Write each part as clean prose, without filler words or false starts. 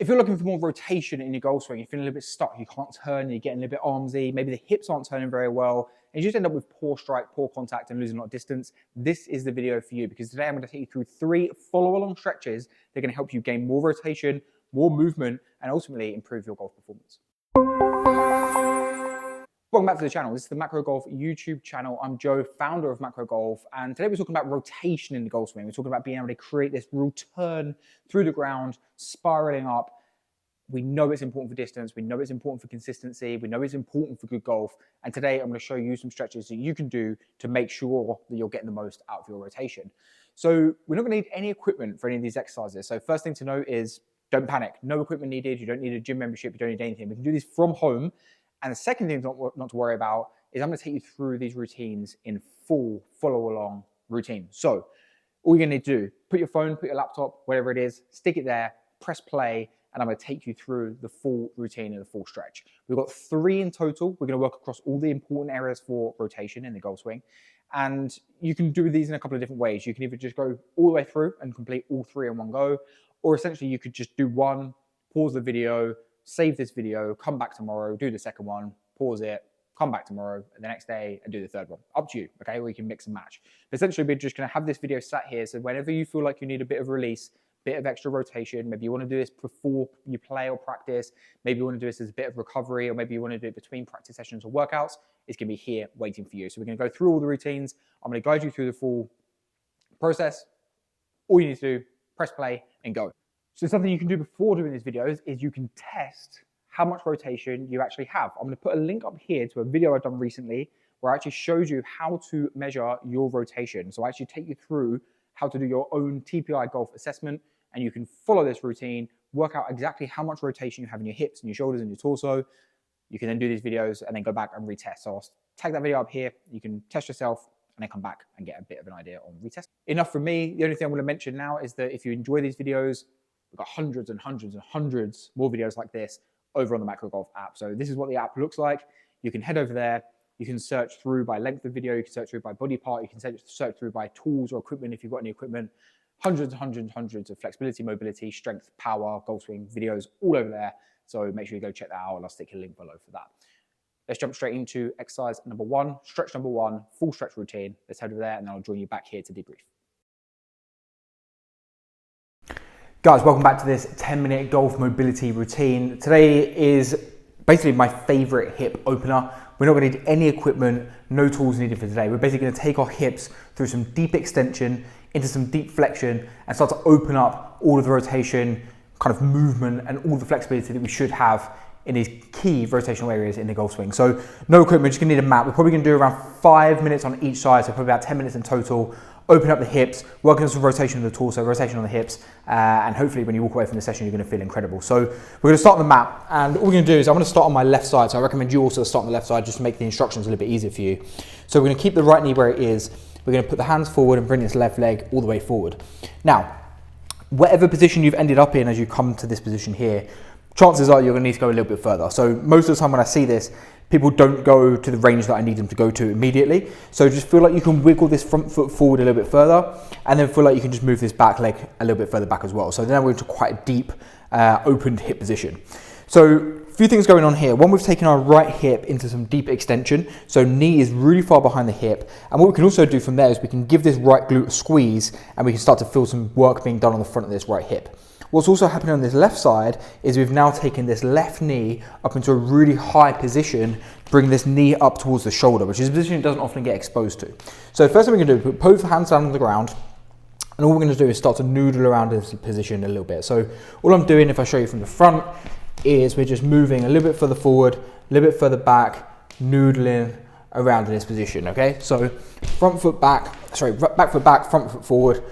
If you're looking for more rotation in your goal swing, you're feeling a little bit stuck, you can't turn, you're getting a little bit armsy, maybe the hips aren't turning very well, and you just end up with poor strike, poor contact, and losing a lot of distance, this is the video for you, because today I'm going to take you through 3 follow-along stretches that are going to help you gain more rotation, more movement, and ultimately improve your golf performance. Welcome back to the channel. This is the Macro Golf YouTube channel. I'm Joe, founder of Macro Golf, and today we're talking about rotation in the golf swing. We're talking about being able to create this real turn through the ground, spiraling up. We know it's important for distance, we know it's important for consistency, we know it's important for good golf, and today I'm going to show you some stretches that you can do to make sure that you're getting the most out of your rotation. So we're not going to need any equipment for any of these exercises. So first thing to note is don't panic. No equipment needed, you don't need a gym membership, you don't need anything. We can do this from home. And the second thing not to worry about is I'm going to take you through these routines in full follow-along routine. So all you're going to need to do, put your phone, put your laptop, whatever it is, stick it there, press play, and I'm going to take you through the full routine and the full stretch. We've got 3 in total. We're going to work across all the important areas for rotation in the golf swing. And you can do these in a couple of different ways. You can either just go all the way through and complete all 3 in one go, or essentially you could just do one, pause the video, save this video, come back tomorrow, do the second one, pause it, come back tomorrow, and the next day, and do the third one. Up to you, okay? Or you can mix and match. But essentially, we're just gonna have this video sat here, so whenever you feel like you need a bit of release, bit of extra rotation, maybe you wanna do this before you play or practice, maybe you wanna do this as a bit of recovery, or maybe you wanna do it between practice sessions or workouts, it's gonna be here waiting for you. So we're gonna go through all the routines. I'm gonna guide you through the full process. All you need to do, press play and go. So something you can do before doing these videos is you can test how much rotation you actually have. I'm going to put a link up here to a video I've done recently where I actually showed you how to measure your rotation. So I actually take you through how to do your own TPI golf assessment, and you can follow this routine, work out exactly how much rotation you have in your hips and your shoulders and your torso. You can then do these videos and then go back and retest. So I'll tag that video up here. You can test yourself and then come back and get a bit of an idea on retest. Enough from me. The only thing I'm going to mention now is that if you enjoy these videos, we've got hundreds and hundreds and hundreds more videos like this over on the Macro Golf app. So this is what the app looks like. You can head over there. You can search through by length of video. You can search through by body part. You can search through by tools or equipment if you've got any equipment. Hundreds and hundreds and hundreds of flexibility, mobility, strength, power, golf swing videos all over there. So make sure you go check that out, and I'll stick a link below for that. Let's jump straight into exercise number 1, stretch number 1, full stretch routine. Let's head over there and then I'll join you back here to debrief. Guys, welcome back to this 10-minute golf mobility routine. Today is basically my favorite hip opener. We're not going to need any equipment, no tools needed for today. We're basically going to take our hips through some deep extension, into some deep flexion, and start to open up all of the rotation, kind of movement, and all the flexibility that we should have in these key rotational areas in the golf swing. So no equipment, just going to need a mat. We're probably going to do around 5 minutes on each side, so probably about 10 minutes in total. Open up the hips, working on some rotation of the torso, rotation on the hips, and hopefully when you walk away from the session, you're going to feel incredible. So we're going to start on the mat, and all we're going to do is I'm going to start on my left side. So I recommend you also start on the left side just to make the instructions a little bit easier for you. So we're going to keep the right knee where it is. We're going to put the hands forward and bring this left leg all the way forward. Now, whatever position you've ended up in as you come to this position here, chances are you're going to need to go a little bit further. So most of the time when I see this, people don't go to the range that I need them to go to immediately. So just feel like you can wiggle this front foot forward a little bit further, and then feel like you can just move this back leg a little bit further back as well. So now we're into quite a deep, opened hip position. So a few things going on here. One, we've taken our right hip into some deep extension. So knee is really far behind the hip. And what we can also do from there is we can give this right glute a squeeze, and we can start to feel some work being done on the front of this right hip. What's also happening on this left side is we've now taken this left knee up into a really high position, bring this knee up towards the shoulder, which is a position it doesn't often get exposed to. So first thing we're going to do, put both hands down on the ground, and all we're going to do is start to noodle around this position a little bit. So all I'm doing, if I show you from the front, is we're just moving a little bit further forward, a little bit further back, noodling around in this position, okay? So front foot back, back foot back, front foot forward,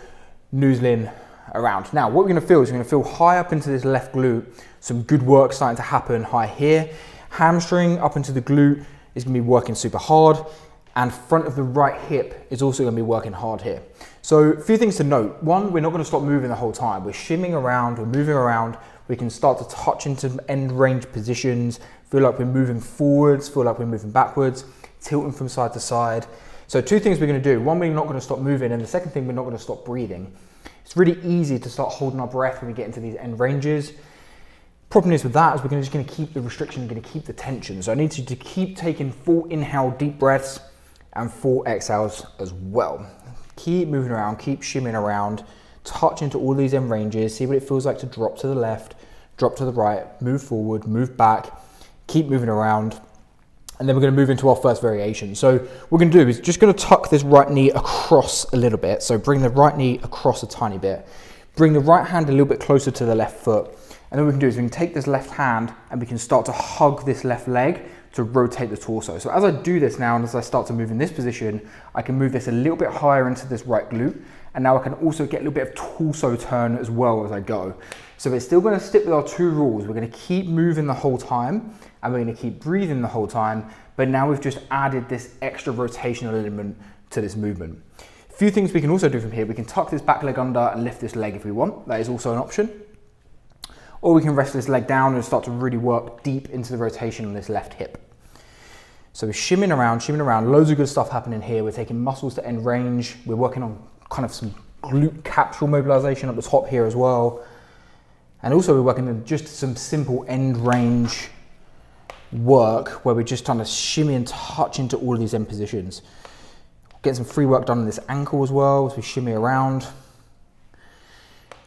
noodling around. Now what we're going to feel is we're going to feel high up into this left glute, some good work starting to happen high here. Hamstring up into the glute is going to be working super hard, and front of the right hip is also going to be working hard here. So a few things to note. One, we're not going to stop moving the whole time. We're shimming around, we're moving around. We can start to touch into end range positions, feel like we're moving forwards, feel like we're moving backwards, tilting from side to side. So 2 things we're going to do. One, we're not going to stop moving, and the second thing, we're not going to stop breathing. It's really easy to start holding our breath when we get into these end ranges. Problem is with that is we're just going to keep the restriction, going to keep the tension. So I need you to keep taking full inhale, deep breaths, and full exhales as well. Keep moving around, keep shimmying around, touch into all these end ranges, see what it feels like to drop to the left, drop to the right, move forward, move back, keep moving around. And then we're going to move into our first variation. So what we're going to do is just going to tuck this right knee across a little bit. So bring the right knee across a tiny bit. Bring the right hand a little bit closer to the left foot. And then what we can do is we can take this left hand and we can start to hug this left leg to rotate the torso. So as I do this now, and as I start to move in this position, I can move this a little bit higher into this right glute. And now I can also get a little bit of torso turn as well as I go. So we're still going to stick with our 2 rules. We're going to keep moving the whole time and we're going to keep breathing the whole time. But now we've just added this extra rotational element to this movement. A few things we can also do from here. We can tuck this back leg under and lift this leg if we want. That is also an option. Or we can rest this leg down and start to really work deep into the rotation on this left hip. So we're shimmying around, loads of good stuff happening here. We're taking muscles to end range. We're working on kind of some glute capsule mobilization up the top here as well. And also we're working on just some simple end range work where we're just trying to shimmy and touch into all of these end positions. Get some free work done on this ankle as well as we shimmy around.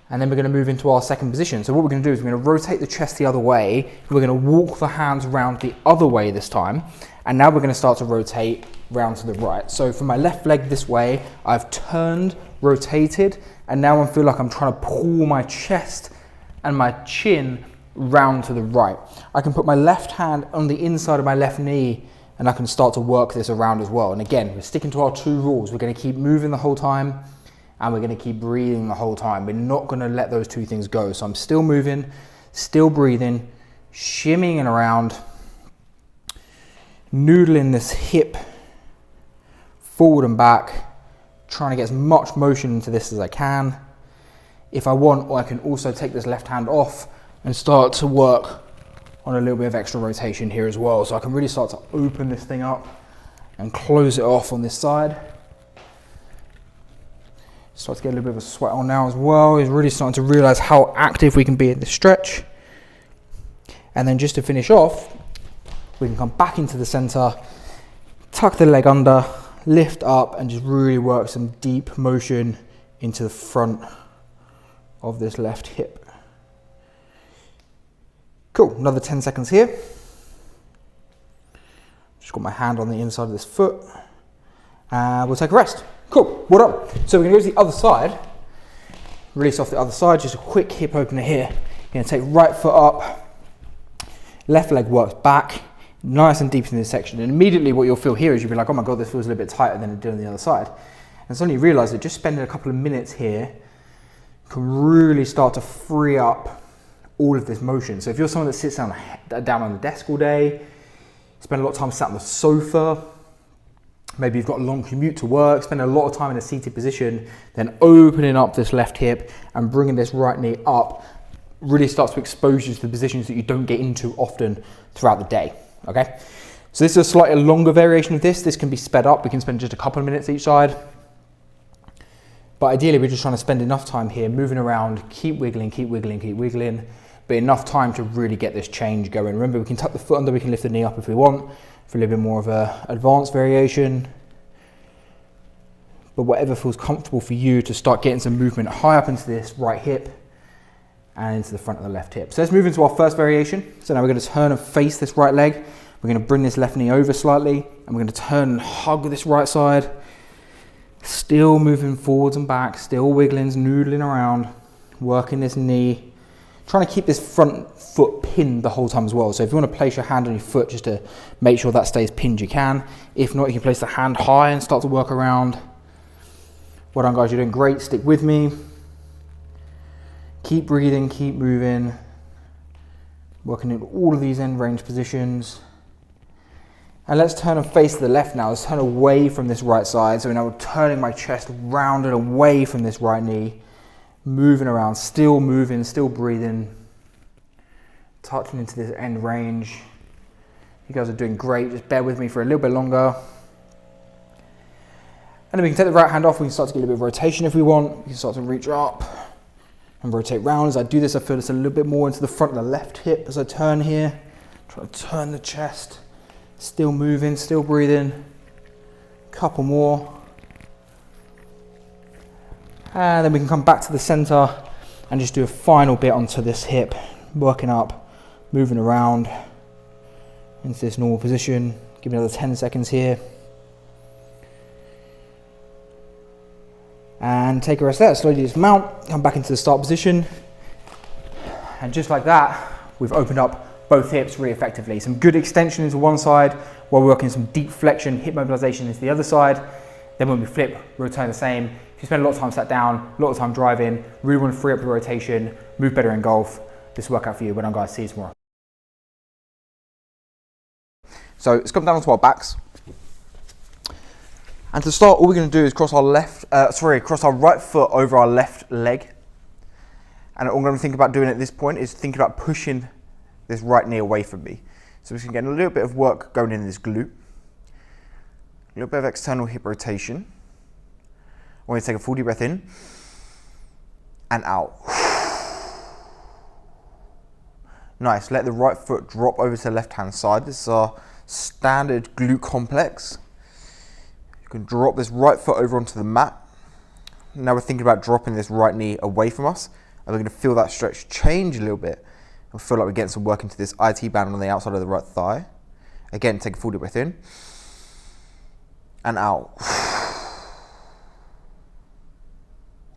And then we're going to move into our second position. So what we're going to do is we're going to rotate the chest the other way. We're going to walk the hands around the other way this time. And now we're going to start to rotate round to the right. So for my left leg this way, I've turned, rotated, and now I feel like I'm trying to pull my chest and my chin round to the right. I can put my left hand on the inside of my left knee and I can start to work this around as well. And again, we're sticking to our 2 rules. We're going to keep moving the whole time and we're going to keep breathing the whole time. We're not going to let those 2 things go. So I'm still moving, still breathing, shimmying around, noodling this hip forward and back, trying to get as much motion into this as I can. If I want, I can also take this left hand off and start to work on a little bit of extra rotation here as well. So I can really start to open this thing up and close it off on this side. Start to get a little bit of a sweat on now as well. He's really starting to realize how active we can be in this stretch. And then just to finish off, we can come back into the center, tuck the leg under, lift up, and just really work some deep motion into the front of this left hip. Cool, another 10 seconds here. Just got my hand on the inside of this foot. And we'll take a rest. Cool, well done. So we're gonna go to the other side. Release off the other side, just a quick hip opener here. You're gonna take right foot up, left leg works back, nice and deep in this section. And immediately what you'll feel here is you'll be like, oh my God, this feels a little bit tighter than it did on the other side. And suddenly you realize that just spending a couple of minutes here can really start to free up all of this motion. So if you're someone that sits down on the desk all day, spend a lot of time sat on the sofa, maybe you've got a long commute to work, spend a lot of time in a seated position, then opening up this left hip and bringing this right knee up really starts to expose you to the positions that you don't get into often throughout the day, okay? So this is a slightly longer variation of this. This can be sped up. We can spend just a couple of minutes each side. But ideally, we're just trying to spend enough time here, moving around, keep wiggling, but enough time to really get this change going. Remember, we can tuck the foot under, we can lift the knee up if we want, for a little bit more of a advanced variation. But whatever feels comfortable for you to start getting some movement high up into this right hip and into the front of the left hip. So let's move into our first variation. So now we're going to turn and face this right leg. We're going to bring this left knee over slightly, and we're going to turn and hug this right side. Still moving forwards and back, still wiggling, noodling around, working this knee, trying to keep this front foot pinned the whole time as well. So if you want to place your hand on your foot just to make sure that stays pinned, you can. If not, you can place the hand high and start to work around. Well done, guys, you're doing great. Stick with me. Keep breathing, keep moving. Working in all of these end range positions. And let's turn and face the left now. Let's turn away from this right side. So now we're turning my chest round and away from this right knee. Moving around, still moving, still breathing. Touching into this end range. You guys are doing great. Just bear with me for a little bit longer. And then we can take the right hand off. We can start to get a little bit of rotation if we want. We can start to reach up, And rotate round. As I do this, I feel this a little bit more into the front of the left hip as I turn here. Try to turn the chest. Still moving, still breathing. Couple more. And then we can come back to the center and just do a final bit onto this hip. Working up, moving around into this normal position. Give me another 10 seconds here. And take a rest there, slowly dismount, come back into the start position. And just like that, we've opened up both hips really effectively. Some good extension into one side while working some deep flexion, hip mobilization into the other side. Then when we flip, we return the same. If you spend a lot of time sat down, a lot of time driving, really want to free up your rotation, move better in golf, this will work out for you. Well done guys, see you tomorrow. So let's come down onto our backs. And to start, all we're going to do is cross our right foot over our left leg. And all I'm going to think about doing at this point is thinking about pushing this right knee away from me. So we're going to get a little bit of work going in this glute. A little bit of external hip rotation. I want you to take a full deep breath in and out. Nice, let the right foot drop over to the left hand side. This is our standard glute complex. You can drop this right foot over onto the mat. Now we're thinking about dropping this right knee away from us, and we're going to feel that stretch change a little bit and feel like we're getting some work into this IT band on the outside of the right thigh. Again, take a full deep breath in and out.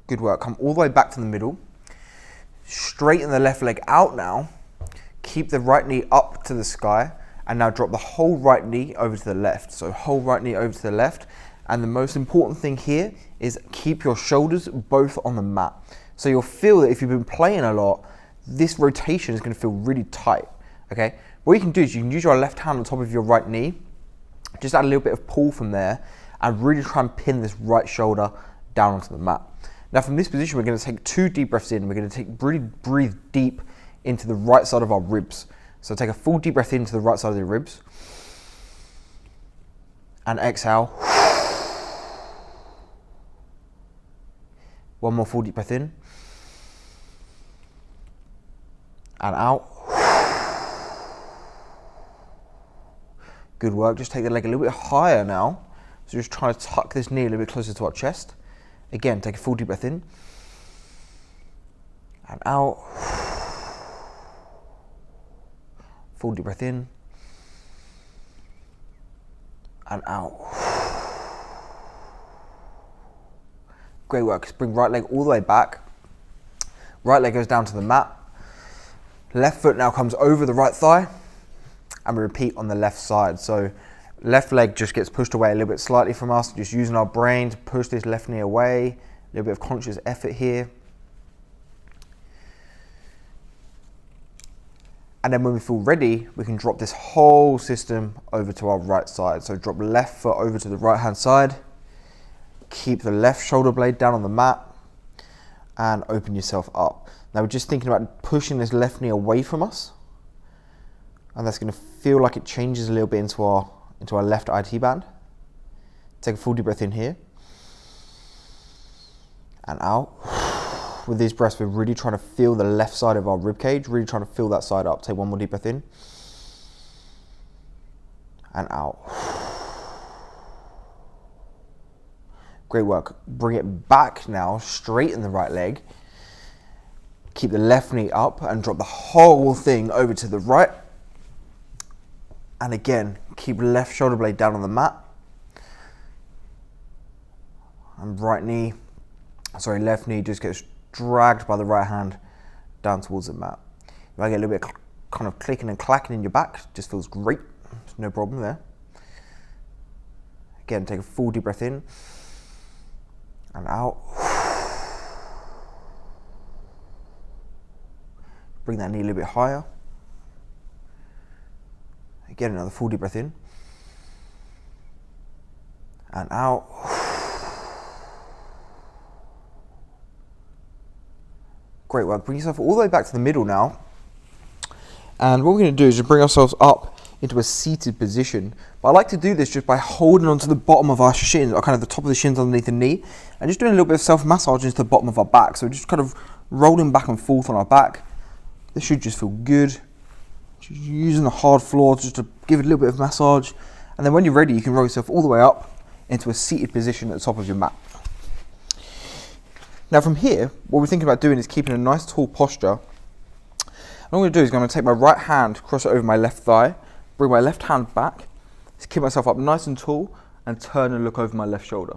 Good work. Come all the way back to the middle. Straighten the left leg out now. Keep the right knee up to the sky, and now drop the whole right knee over to the left. So whole right knee over to the left. And the most important thing here is keep your shoulders both on the mat. So you'll feel that if you've been playing a lot, this rotation is going to feel really tight, okay? What you can do is you can use your left hand on top of your right knee, just add a little bit of pull from there, and really try and pin this right shoulder down onto the mat. Now from this position, we're going to take 2 deep breaths in. We're going to really breathe deep into the right side of our ribs. So take a full deep breath into the right side of the ribs. And exhale. One more full deep breath in. And out. Good work. Just take the leg a little bit higher now. So just try to tuck this knee a little bit closer to our chest. Again, take a full deep breath in. And out. Full deep breath in. And out. Great work. Just bring right leg all the way back. Right leg goes down to the mat. Left foot now comes over the right thigh. And we repeat on the left side. So left leg just gets pushed away a little bit slightly from us. Just using our brain to push this left knee away. A little bit of conscious effort here. And then when we feel ready, we can drop this whole system over to our right side. So drop left foot over to the right hand side. Keep the left shoulder blade down on the mat and open yourself up. Now we're just thinking about pushing this left knee away from us. And that's going to feel like it changes a little bit into our left IT band. Take a full deep breath in here. And out. With these breaths, we're really trying to feel the left side of our rib cage, really trying to fill that side up. Take one more deep breath in. And out. Great work. Bring it back now, straighten the right leg. Keep the left knee up and drop the whole thing over to the right. And again, keep left shoulder blade down on the mat. And left knee just gets dragged by the right hand down towards the mat. You might get a little bit kind of clicking and clacking in your back, just feels great, there's no problem there. Again, take a full deep breath in and out. Bring that knee a little bit higher. Again, another full deep breath in and out. Great work. Bring yourself all the way back to the middle now. And what we're going to do is just bring ourselves up into a seated position. But I like to do this just by holding onto the bottom of our shins, or kind of the top of the shins underneath the knee, and just doing a little bit of self-massage into the bottom of our back. So just kind of rolling back and forth on our back. This should just feel good. Just using the hard floor just to give it a little bit of massage. And then when you're ready, you can roll yourself all the way up into a seated position at the top of your mat. Now from here, what we're thinking about doing is keeping a nice tall posture. And what I'm going to do is I'm going to take my right hand, cross it over my left thigh, bring my left hand back, just keep myself up nice and tall, and turn and look over my left shoulder.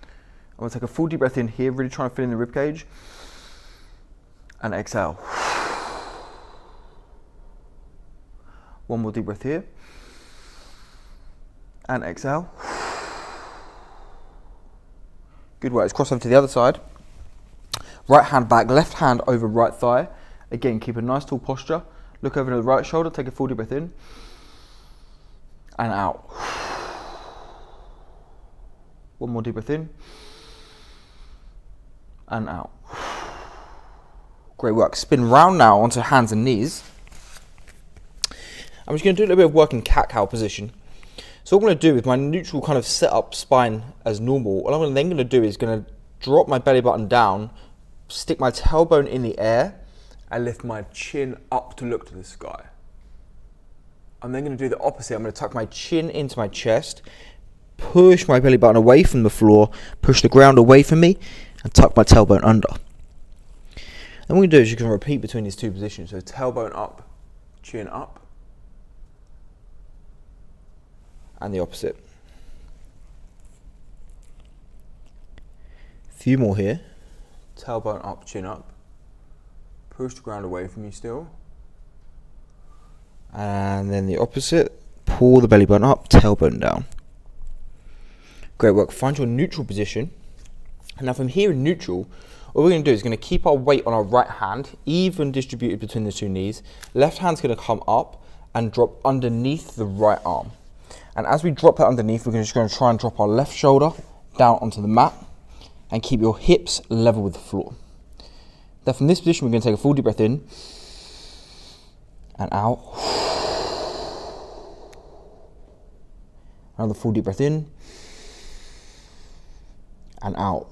I'm going to take a full deep breath in here, really trying to fill in the rib cage, and exhale. One more deep breath here, and exhale. Good work. Let's cross over to the other side. Right hand back, left hand over right thigh. Again, keep a nice tall posture. Look over to the right shoulder, take a full deep breath in, and out. One more deep breath in, and out. Great work. Spin round now onto hands and knees. I'm just going to do a little bit of work in cat-cow position. So what I'm going to do with my neutral kind of set up spine as normal, what I'm then going to do is going to drop my belly button down, stick my tailbone in the air, and lift my chin up to look to the sky. I'm then going to do the opposite. I'm going to tuck my chin into my chest, push my belly button away from the floor, push the ground away from me, and tuck my tailbone under. And what we do is you can repeat between these two positions. So tailbone up, chin up, and the opposite. A few more here. Tailbone up, chin up. Push the ground away from you still. And then the opposite. Pull the belly button up, tailbone down. Great work. Find your neutral position. And now from here in neutral, what we're going to do is going to keep our weight on our right hand, even distributed between the two knees. Left hand's going to come up and drop underneath the right arm. And as we drop that underneath, we're just going to try and drop our left shoulder down onto the mat and keep your hips level with the floor. Then from this position, we're going to take a full deep breath in and out. Another full deep breath in and out.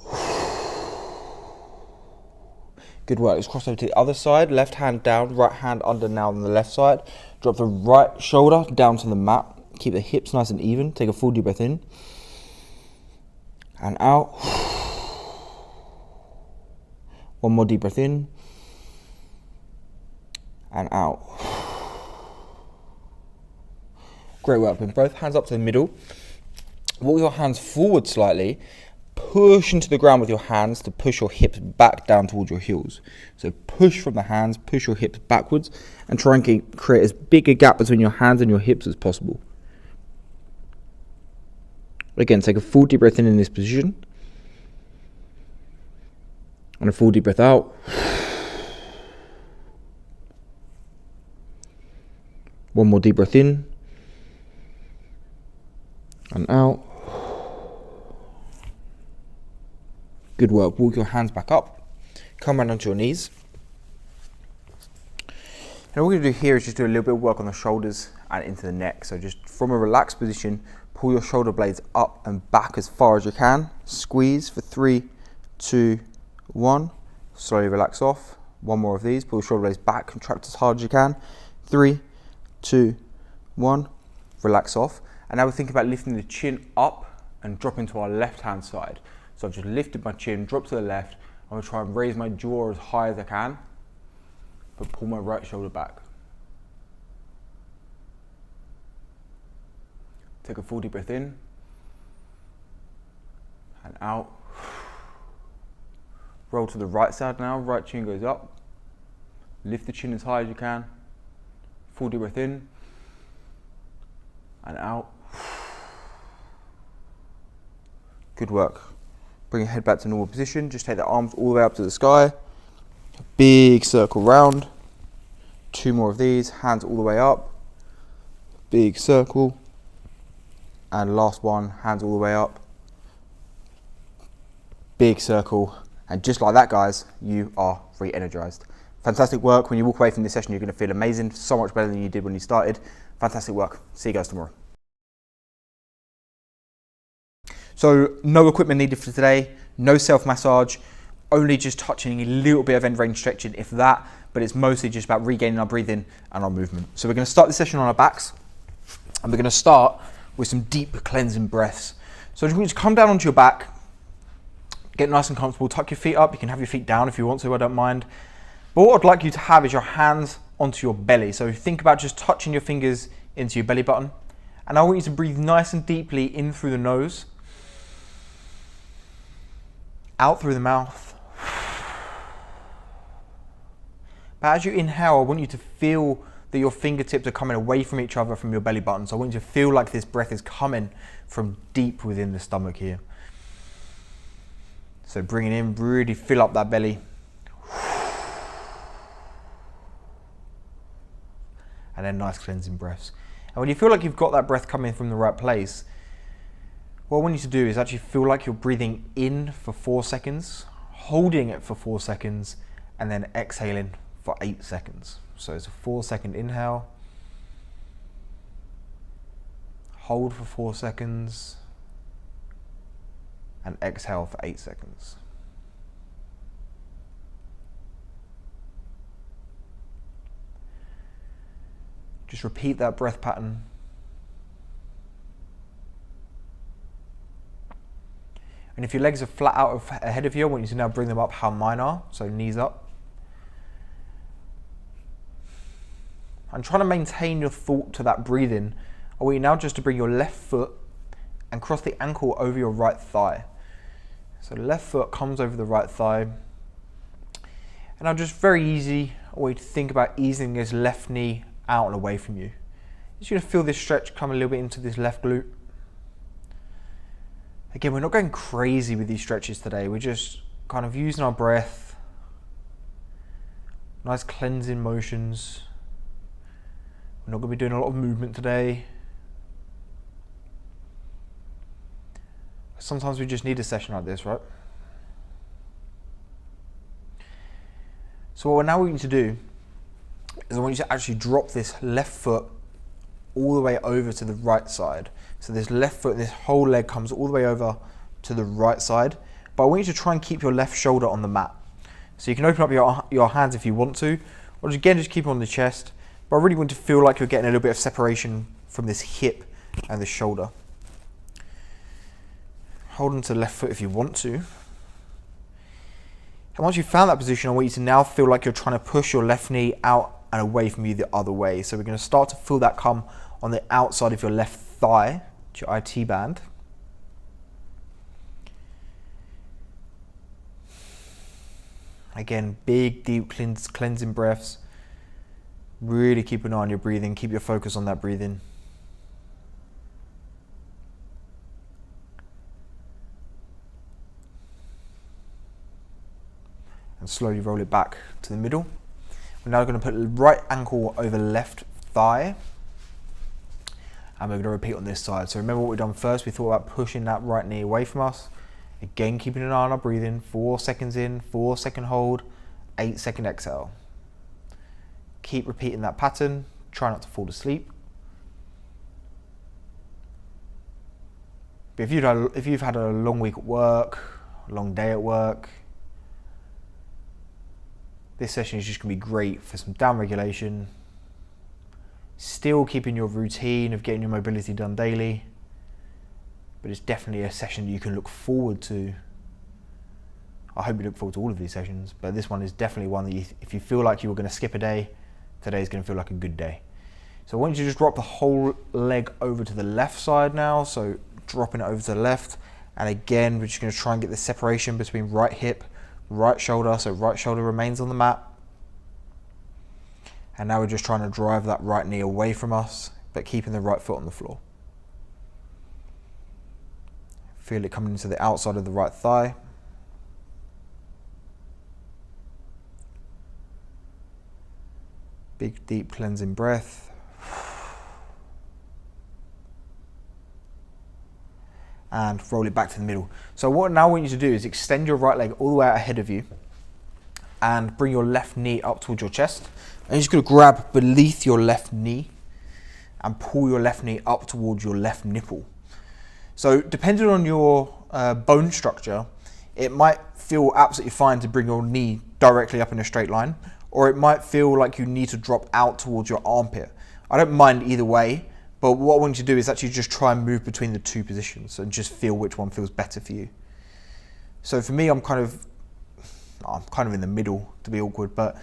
Good work. Let's cross over to the other side. Left hand down, right hand under now on the left side. Drop the right shoulder down to the mat. Keep the hips nice and even. Take a full deep breath in and out. One more deep breath in and out. Great work. Bring both hands up to the middle. Walk your hands forward slightly. Push into the ground with your hands to push your hips back down towards your heels. So push from the hands, push your hips backwards, and try and create as big a gap between your hands and your hips as possible. Again, take a full deep breath in this position. And a full deep breath out. One more deep breath in. And out. Good work. Walk your hands back up. Come right onto your knees. And what we're going to do here is just do a little bit of work on the shoulders and into the neck. So just from a relaxed position, pull your shoulder blades up and back as far as you can. Squeeze for 3, 2, 1. Slowly relax off. One more of these. Pull your shoulder blades back, contract as hard as you can. 3, 2, 1. Relax off. And now we're thinking about lifting the chin up and dropping to our left hand side. So I've just lifted my chin, dropped to the left. I'm going to try and raise my jaw as high as I can, but pull my right shoulder back. Take a full deep breath in and out. Roll to the right side now, right chin goes up. Lift the chin as high as you can. Full deep breath in and out. Good work. Bring your head back to normal position. Just take the arms all the way up to the sky. A big circle round. 2 more of these. Hands all the way up. Big circle. And last one, hands all the way up. Big circle. And just like that, guys, you are re-energized. Fantastic work. When you walk away from this session, you're going to feel amazing. So much better than you did when you started. Fantastic work. See you guys tomorrow. So no equipment needed for today, no self-massage, only just touching a little bit of end range stretching, if that, but it's mostly just about regaining our breathing and our movement. So we're going to start this session on our backs, and we're going to start with some deep cleansing breaths. So just want you to come down onto your back, get nice and comfortable, tuck your feet up. You can have your feet down if you want to, I don't mind. But what I'd like you to have is your hands onto your belly. So think about just touching your fingers into your belly button. And I want you to breathe nice and deeply in through the nose, out through the mouth. But as you inhale, I want you to feel that your fingertips are coming away from each other from your belly button. So I want you to feel like this breath is coming from deep within the stomach here. So bring it in, really fill up that belly. And then nice cleansing breaths. And when you feel like you've got that breath coming from the right place, what I want you to do is actually feel like you're breathing in for 4 seconds, holding it for 4 seconds, and then exhaling for 8 seconds. So it's a 4-second inhale, hold for 4 seconds, and exhale for 8 seconds. Just repeat that breath pattern. And if your legs are flat out ahead of you, I want you to now bring them up how mine are, so knees up. And trying to maintain your thought to that breathing, I want you now just to bring your left foot and cross the ankle over your right thigh. So the left foot comes over the right thigh. And now just very easy, I want you to think about easing this left knee out and away from you. You're going to feel this stretch come a little bit into this left glute. Again, we're not going crazy with these stretches today. We're just kind of using our breath. Nice cleansing motions. We're not going to be doing a lot of movement today. Sometimes we just need a session like this, right? So what I now want you to do is I want you to actually drop this left foot all the way over to the right side. So this left foot, this whole leg comes all the way over to the right side. But I want you to try and keep your left shoulder on the mat. So you can open up your hands if you want to, or again, just keep it on the chest. But I really want to feel like you're getting a little bit of separation from this hip and the shoulder. Hold on to the left foot if you want to. And once you've found that position, I want you to now feel like you're trying to push your left knee out and away from you the other way. So we're going to start to feel that come on the outside of your left thigh, your IT band. Again, big, deep cleansing breaths. Really keep an eye on your breathing. Keep your focus on that breathing. And slowly roll it back to the middle. We're now going to put the right ankle over left thigh. And we're going to repeat on this side. So remember what we've done first. We thought about pushing that right knee away from us. Again, keeping an eye on our breathing. 4 seconds in, 4-second hold, 8-second exhale. Keep repeating that pattern. Try not to fall asleep. But if you've had a long week at work, a long day at work, this session is just going to be great for some down regulation. Still keeping your routine of getting your mobility done daily. But it's definitely a session you can look forward to. I hope you look forward to all of these sessions, but this one is definitely one that if you feel like you were going to skip a day, today's going to feel like a good day. So I want you to just drop the whole leg over to the left side now. So dropping it over to the left. And again, we're just going to try and get the separation between right hip, right shoulder. So right shoulder remains on the mat. And now we're just trying to drive that right knee away from us, but keeping the right foot on the floor. Feel it coming into the outside of the right thigh. Big, deep cleansing breath. And roll it back to the middle. So what I now want you to do is extend your right leg all the way out ahead of you and bring your left knee up towards your chest. And you're just going to grab beneath your left knee and pull your left knee up towards your left nipple. So depending on your bone structure, It might feel absolutely fine to bring your knee directly up in a straight line, or it might feel like you need to drop out towards your armpit. I don't mind either way, but what I want you to do is actually just try and move between the two positions and just feel which one feels better for you. So for me, I'm kind of in the middle, to be awkward, but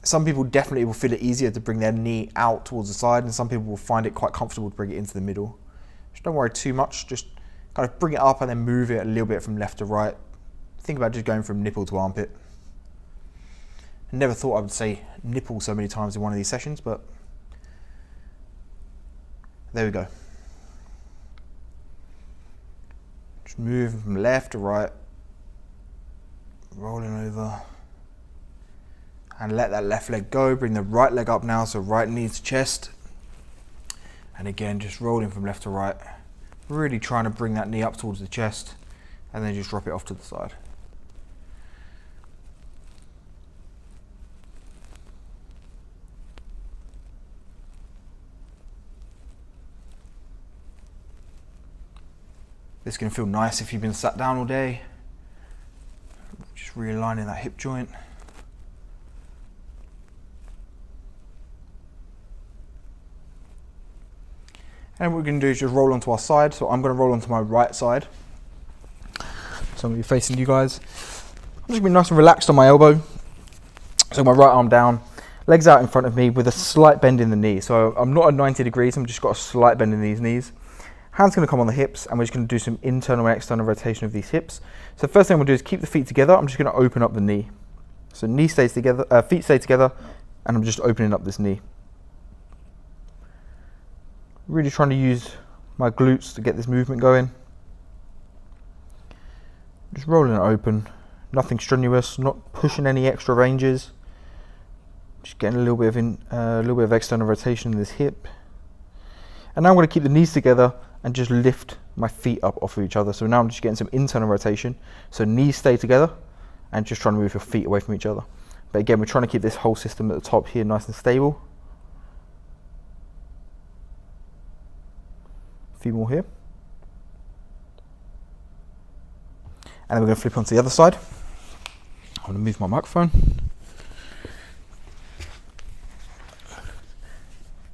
some people definitely will feel it easier to bring their knee out towards the side, and some people will find it quite comfortable to bring it into the middle. Just don't worry too much, just kind of bring it up and then move it a little bit from left to right. Think about just going from nipple to armpit. I never thought I would say nipple so many times in one of these sessions, but there we go. Just moving from left to right, rolling over, and let that left leg go. Bring the right leg up now, so right knee to chest. And again, just rolling from left to right, really trying to bring that knee up towards the chest, and then just drop it off to the side. This is going to feel nice if you've been sat down all day. Just realigning that hip joint. And what we're going to do is just roll onto our side. So I'm going to roll onto my right side. So I'm going to be facing you guys. I'm just going to be nice and relaxed on my elbow. So my right arm down, legs out in front of me with a slight bend in the knee. So I'm not at 90 degrees, I'm just got a slight bend in these knees. Hands going to come on the hips, and we're just going to do some internal and external rotation of these hips. So the first thing we'll do is keep the feet together. I'm just going to open up the knee. So knee stays together, feet stay together, and I'm just opening up this knee. Really trying to use my glutes to get this movement going. Just rolling it open, nothing strenuous, not pushing any extra ranges. Just getting a little bit of external rotation in this hip. And now I'm going to keep the knees together and just lift my feet up off of each other. So now I'm just getting some internal rotation. So knees stay together and just trying to move your feet away from each other. But again, we're trying to keep this whole system at the top here nice and stable. A few more here. And then we're going to flip onto the other side. I'm going to move my microphone.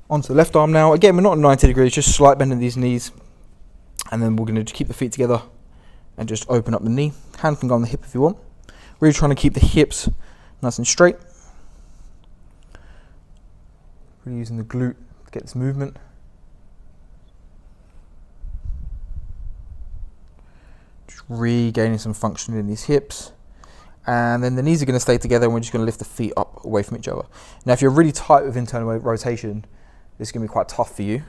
Onto the left arm now. Again, we're not at 90 degrees, just slight bend in these knees. And then we're going to keep the feet together and just open up the knee. Hand can go on the hip if you want. Really trying to keep the hips nice and straight. Really using the glute to get this movement. Just regaining some function in these hips. And then the knees are going to stay together, and we're just going to lift the feet up away from each other. Now, if you're really tight with internal rotation, this is going to be quite tough for you,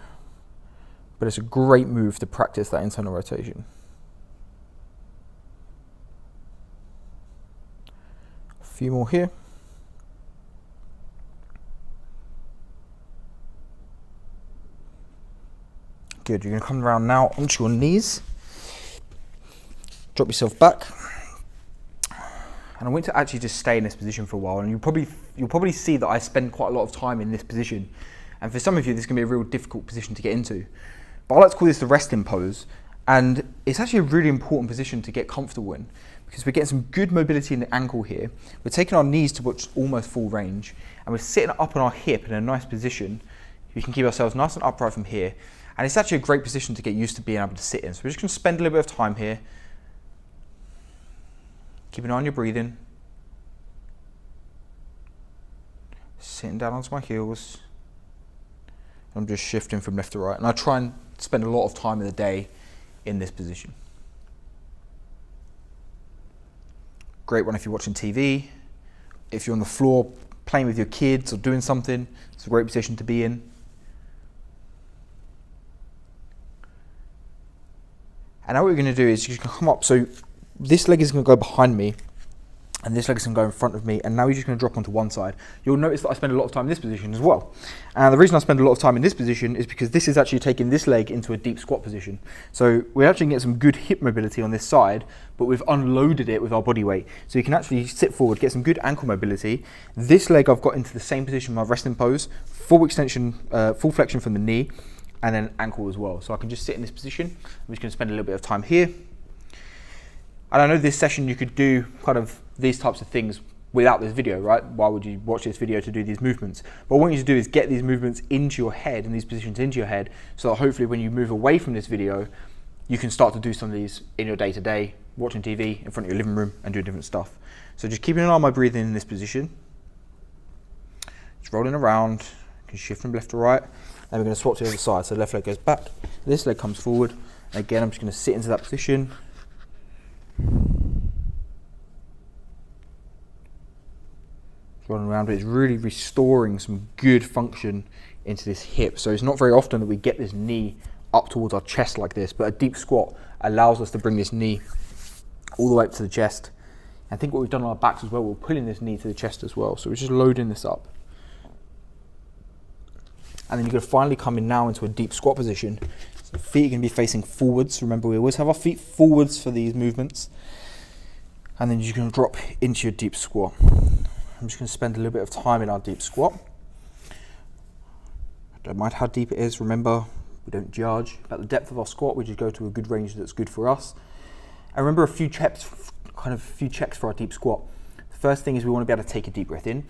but it's a great move to practice that internal rotation. A few more here. Good, you're going to come around now onto your knees. Drop yourself back. And I want to actually just stay in this position for a while, and you'll probably see that I spend quite a lot of time in this position. And for some of you, this can be a real difficult position to get into. But I like to call this the resting pose. And it's actually a really important position to get comfortable in, because we're getting some good mobility in the ankle here. We're taking our knees to what's almost full range, and we're sitting up on our hip in a nice position. We can keep ourselves nice and upright from here. And it's actually a great position to get used to being able to sit in. So we're just going to spend a little bit of time here. Keep an eye on your breathing. Sitting down onto my heels. I'm just shifting from left to right. And I try and spend a lot of time in the day in this position. Great one if you're watching TV. If you're on the floor playing with your kids or doing something, it's a great position to be in. And now what we're going to do is you're going to come up. So this leg is going to go behind me, and this leg is going to go in front of me, and now you're just going to drop onto one side. You'll notice that I spend a lot of time in this position as well. And the reason I spend a lot of time in this position is because this is actually taking this leg into a deep squat position. So we're actually getting some good hip mobility on this side, but we've unloaded it with our body weight. So you can actually sit forward, get some good ankle mobility. This leg I've got into the same position, my resting pose, full extension, full flexion from the knee, and then ankle as well. So I can just sit in this position. I'm just going to spend a little bit of time here. And I know this session you could do kind of these types of things without this video, right? Why would you watch this video to do these movements? But what I want you to do is get these movements into your head and these positions into your head, so that hopefully when you move away from this video, you can start to do some of these in your day-to-day, watching TV in front of your living room and doing different stuff. So just keeping an eye on my breathing in this position. Just rolling around, you can shift from left to right. Then we're going to swap to the other side. So the left leg goes back, this leg comes forward. And again, I'm just going to sit into that position. Rolling around, but it's really restoring some good function into this hip. So it's not very often that we get this knee up towards our chest like this, but a deep squat allows us to bring this knee all the way up to the chest. I think what we've done on our backs as well, we're pulling this knee to the chest as well. So we're just loading this up. And then you're going to finally come in now into a deep squat position. So the feet are going to be facing forwards. Remember, we always have our feet forwards for these movements. And then you're going to drop into your deep squat. I'm just going to spend a little bit of time in our deep squat. Don't mind how deep it is. Remember, we don't judge about the depth of our squat. We just go to a good range that's good for us. And remember a few checks for our deep squat. The first thing is we want to be able to take a deep breath in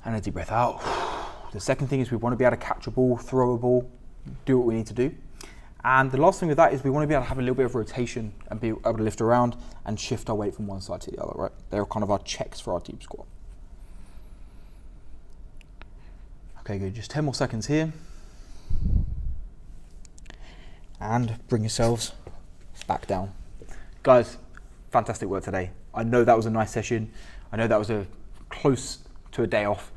and a deep breath out. The second thing is we want to be able to catch a ball, throw a ball, do what we need to do. And the last thing with that is we want to be able to have a little bit of rotation and be able to lift around and shift our weight from one side to the other, right? They're kind of our checks for our deep squat. Okay, good. Just 10 more seconds here. And bring yourselves back down. Guys, fantastic work today. I know that was a nice session. I know that was a close to a day off,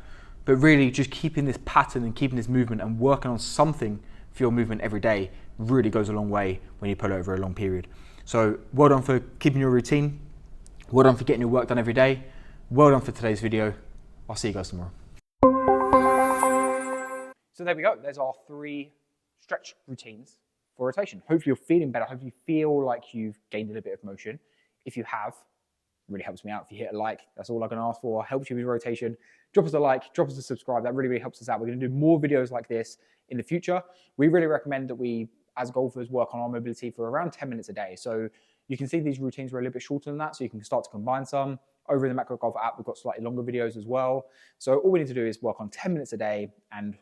but really just keeping this pattern and keeping this movement and working on something for your movement every day really goes a long way when you pull it over a long period. So well done for keeping your routine. Well done for getting your work done every day. Well done for today's video. I'll see you guys tomorrow. So there we go. There's our 3 stretch routines for rotation. Hopefully you're feeling better. Hopefully you feel like you've gained a little bit of motion. If you have, it really helps me out. If you hit a like, that's all I can ask for. Helps you with rotation. Drop us a like, drop us a subscribe. That really, really helps us out. We're going to do more videos like this in the future. We really recommend that we, as golfers, work on our mobility for around 10 minutes a day. So you can see these routines were a little bit shorter than that, so you can start to combine some. Over in the Macro Golf app, we've got slightly longer videos as well. So all we need to do is work on 10 minutes a day, and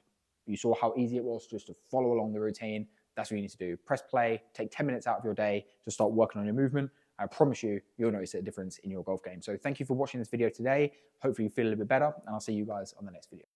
you saw how easy it was just to follow along the routine. That's what you need to do. Press play, take 10 minutes out of your day to start working on your movement. I promise you, you'll notice a difference in your golf game. So thank you for watching this video today. Hopefully you feel a little bit better, and I'll see you guys on the next video.